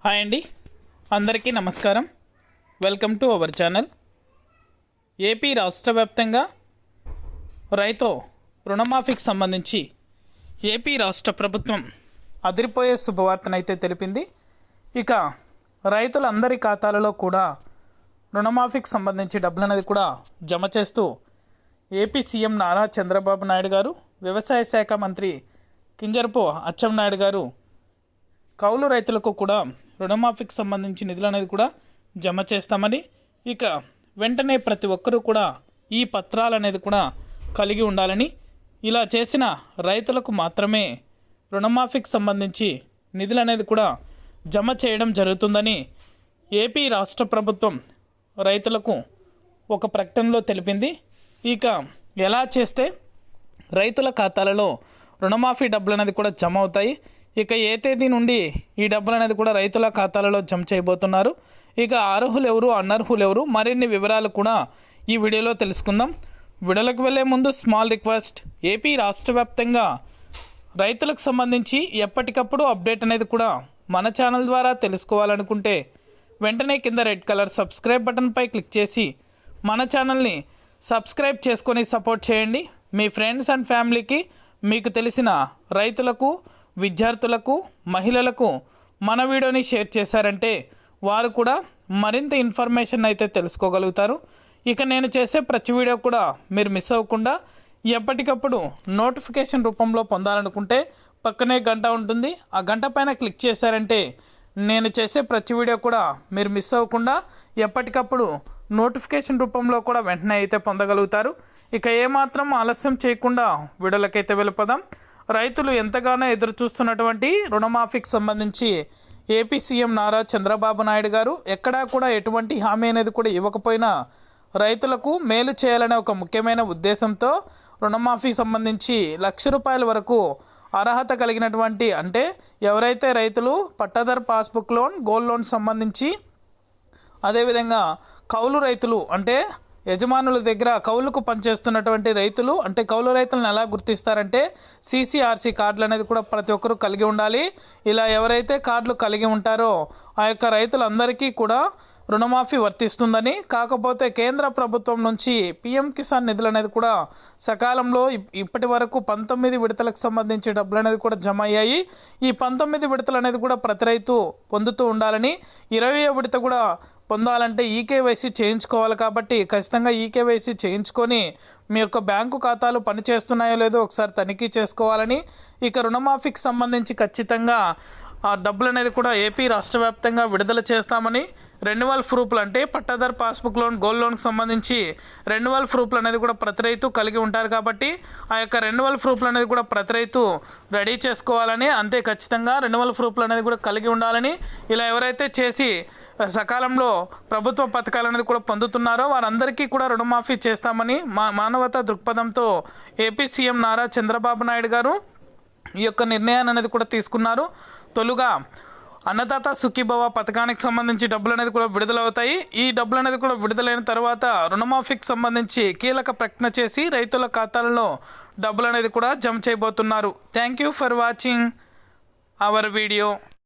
Hi అండి, అందరికీ నమస్కారం. Welcome to our channel. AP రాష్ట్ర వ్యాప్తంగా రైతు రుణమాఫీకి సంబంధించి ఏపీ రాష్ట్ర ప్రభుత్వం అదిరిపోయే శుభవార్తనైతే తెలిపింది. ఇక రైతులందరి ఖాతాలలో కూడా రుణమాఫీకి సంబంధించి డబ్బులు అనేది కూడా జమ చేస్తూ ఏపీ సీఎం నారా చంద్రబాబు నాయుడు గారు, వ్యవసాయ శాఖ మంత్రి కింజరపు అచ్చెన్నాయుడు గారు కౌలు రైతులకు కూడా రుణమాఫీకి సంబంధించి నిధులు అనేది కూడా జమ చేస్తామని, ఇక వెంటనే ప్రతి ఒక్కరూ కూడా ఈ పత్రాలు అనేది కూడా కలిగి ఉండాలని, ఇలా చేసిన రైతులకు మాత్రమే రుణమాఫీకి సంబంధించి నిధులు అనేది కూడా జమ చేయడం జరుగుతుందని ఏపీ రాష్ట్ర ప్రభుత్వం రైతులకు ఒక ప్రకటనలో తెలిపింది. ఇక ఎలా చేస్తే రైతుల ఖాతాలలో రుణమాఫీ డబ్బులు అనేది కూడా జమ అవుతాయి, ఇక ఏ తేదీ నుండి ఈ డబ్బులు అనేది కూడా రైతుల ఖాతాలలో జమ చేయబోతున్నారు, ఇక అర్హులు ఎవరు అనర్హులు ఎవరు, మరిన్ని వివరాలు కూడా ఈ వీడియోలో తెలుసుకుందాం. వీడియోలకు వెళ్ళే ముందు స్మాల్ రిక్వెస్ట్, ఏపీ రాష్ట్ర వ్యాప్తంగా రైతులకు సంబంధించి ఎప్పటికప్పుడు అప్డేట్ అనేది కూడా మన ఛానల్ ద్వారా తెలుసుకోవాలనుకుంటే వెంటనే కింద రెడ్ కలర్ సబ్స్క్రైబ్ బటన్పై క్లిక్ చేసి మన ఛానల్ని సబ్స్క్రైబ్ చేసుకొని సపోర్ట్ చేయండి. మీ ఫ్రెండ్స్ అండ్ ఫ్యామిలీకి, మీకు తెలిసిన రైతులకు, విద్యార్థులకు, మహిళలకు మన వీడియోని షేర్ చేశారంటే వారు కూడా మరింత ఇన్ఫర్మేషన్ అయితే తెలుసుకోగలుగుతారు. ఇక నేను చేసే ప్రతి వీడియో కూడా మీరు మిస్ అవ్వకుండా ఎప్పటికప్పుడు నోటిఫికేషన్ రూపంలో పొందాలనుకుంటే పక్కనే గంట ఉంటుంది, ఆ గంట పైన క్లిక్ చేశారంటే నేను చేసే ప్రతి వీడియో కూడా మీరు మిస్ అవ్వకుండా ఎప్పటికప్పుడు నోటిఫికేషన్ రూపంలో కూడా వెంటనే అయితే పొందగలుగుతారు. ఇక ఏమాత్రం ఆలస్యం చేయకుండా వీడియోలకైతే వెళ్ళిపోదాం. రైతులు ఎంతగానో ఎదురు చూస్తున్నటువంటి రుణమాఫీకి సంబంధించి ఏపీ సీఎం నారా చంద్రబాబు నాయుడు గారు ఎక్కడా కూడా ఎటువంటి హామీ అనేది కూడా ఇవ్వకపోయినా రైతులకు మేలు చేయాలనే ఒక ముఖ్యమైన ఉద్దేశంతో రుణమాఫీ సంబంధించి ₹1,00,000 వరకు అర్హత కలిగినటువంటి, అంటే ఎవరైతే రైతులు పట్టాదారు పాస్బుక్ లోన్, గోల్డ్ లోన్ సంబంధించి, అదేవిధంగా కౌలు రైతులు అంటే యజమానుల దగ్గర కౌలుకు పనిచేస్తున్నటువంటి రైతులు, అంటే కౌలు రైతులను ఎలా గుర్తిస్తారంటే CCRC కార్డులు అనేది కూడా ప్రతి ఒక్కరూ కలిగి ఉండాలి. ఇలా ఎవరైతే కార్డులు కలిగి ఉంటారో ఆ యొక్క రైతులందరికీ కూడా రుణమాఫీ వర్తిస్తుందని, కాకపోతే కేంద్ర ప్రభుత్వం నుంచి PM కిసాన్ నిధులు అనేది కూడా సకాలంలో ఇప్పటి వరకు 19 విడతలకు సంబంధించి డబ్బులు అనేది కూడా జమ అయ్యాయి. ఈ 19 విడతలు అనేది కూడా ప్రతి రైతు పొందుతూ ఉండాలని, 20వ విడత కూడా పొందాలంటే ఈకేవైసీ చేయించుకోవాలి. కాబట్టి ఖచ్చితంగా ఈకేవైసీ చేయించుకొని మీ యొక్క బ్యాంకు ఖాతాలు పనిచేస్తున్నాయో లేదో ఒకసారి తనిఖీ చేసుకోవాలని, ఇక రుణమాఫీకి సంబంధించి ఖచ్చితంగా ఆ డబ్బులు అనేది కూడా ఏపీ రాష్ట్ర వ్యాప్తంగా విడుదల చేస్తామని, రెన్యువల్ ప్రూఫ్లు అంటే పట్టాదారు పాస్బుక్ లోన్, గోల్డ్ లోన్కి సంబంధించి రెన్యువల్ ప్రూఫ్లు అనేది కూడా ప్రతి రైతు కలిగి ఉంటారు. కాబట్టి ఆ యొక్క రెన్యువల్ ప్రూఫ్లు అనేది కూడా ప్రతి రైతు రెడీ చేసుకోవాలని, అంతే ఖచ్చితంగా రెన్యువల్ ప్రూఫ్లు అనేది కూడా కలిగి ఉండాలని, ఇలా ఎవరైతే చేసి సకాలంలో ప్రభుత్వ పథకాలు అనేది కూడా పొందుతున్నారో వారందరికీ కూడా రుణమాఫీ చేస్తామని మానవతా దృక్పథంతో ఏపీ సీఎం నారా చంద్రబాబు నాయుడు గారు ఈ యొక్క నిర్ణయాన్ని అనేది కూడా తీసుకున్నారు. తొలుగా అన్నదాత సుఖీభవ పథకానికి సంబంధించి డబ్బులు అనేది కూడా విడుదలవుతాయి. ఈ డబ్బులు అనేది కూడా విడుదలైన తర్వాత రుణమాఫీకి సంబంధించి కీలక ప్రకటన చేసి రైతుల ఖాతాలలో డబ్బులు అనేది కూడా జమ చేయబోతున్నారు. Thank you for watching our video.